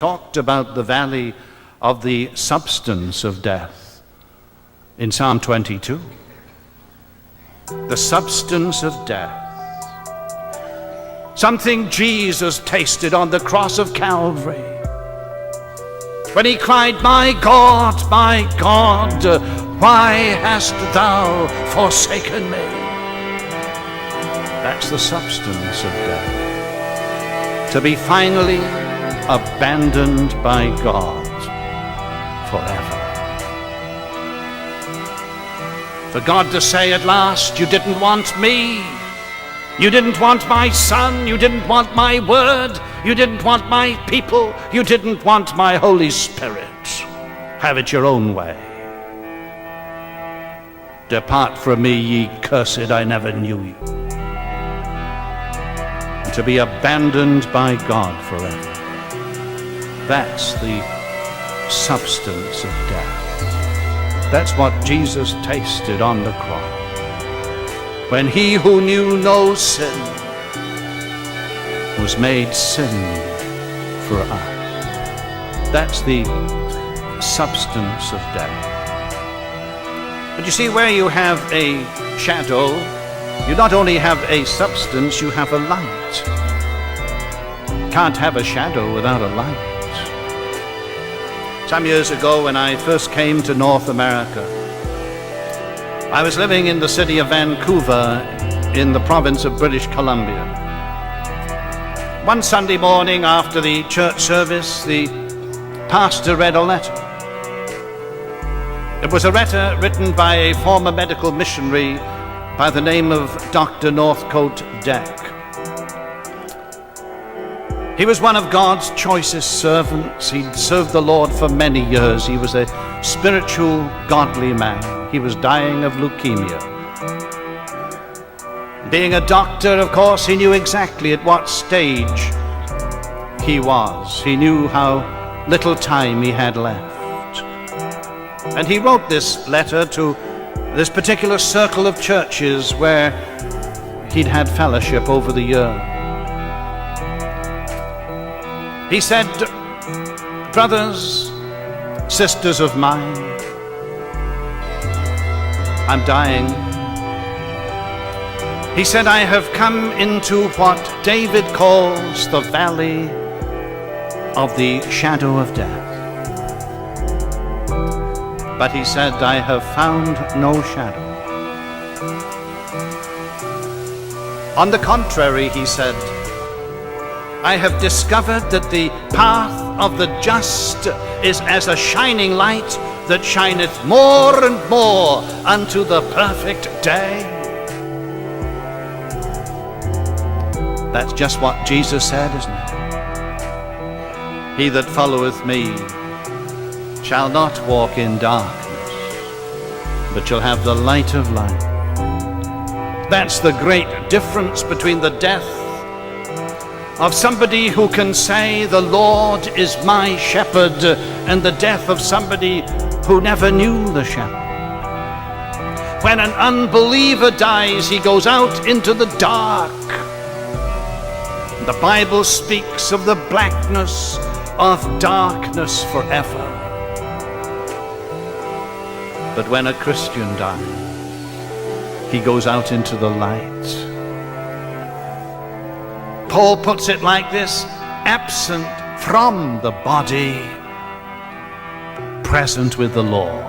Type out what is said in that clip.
talked about the valley of the substance of death in Psalm 22. The substance of death. Something Jesus tasted on the cross of Calvary when he cried, my God, why hast thou forsaken me?" That's the substance of death. To be finally abandoned by God forever. For God to say at last, "You didn't want me. You didn't want my Son. You didn't want my Word. You didn't want my people. You didn't want my Holy Spirit. Have it your own way. Depart from me, ye cursed, I never knew you." And to be abandoned by God forever. That's the substance of death. That's what Jesus tasted on the cross. When he who knew no sin was made sin for us. That's the substance of death. But you see, where you have a shadow, you not only have a substance, you have a light. Can't have a shadow without a light. Some years ago, when I first came to North America, I was living in the city of Vancouver in the province of British Columbia. One Sunday morning after the church service, the pastor read a letter. It was a letter written by a former medical missionary by the name of Dr. Northcote Deck. He was one of God's choicest servants. He'd served the Lord for many years. He was a spiritual, godly man. He was dying of leukemia. Being a doctor, of course, he knew exactly at what stage he was. He knew how little time he had left. And he wrote this letter to this particular circle of churches where he'd had fellowship over the years. He said, "Brothers, sisters of mine, I'm dying." He said, "I have come into what David calls the valley of the shadow of death. But," he said, "I have found no shadow. On the contrary," he said, "I have discovered that the path of the just is as a shining light that shineth more and more unto the perfect day." That's just what Jesus said, isn't it? "He that followeth me shall not walk in darkness, but shall have the light of life." That's the great difference between the death of somebody who can say, "The Lord is my shepherd," and the death of somebody who never knew the shepherd. When an unbeliever dies, he goes out into the dark. The Bible speaks of the blackness of darkness forever. But when a Christian dies, he goes out into the light. Paul puts it like this: absent from the body, present with the Lord.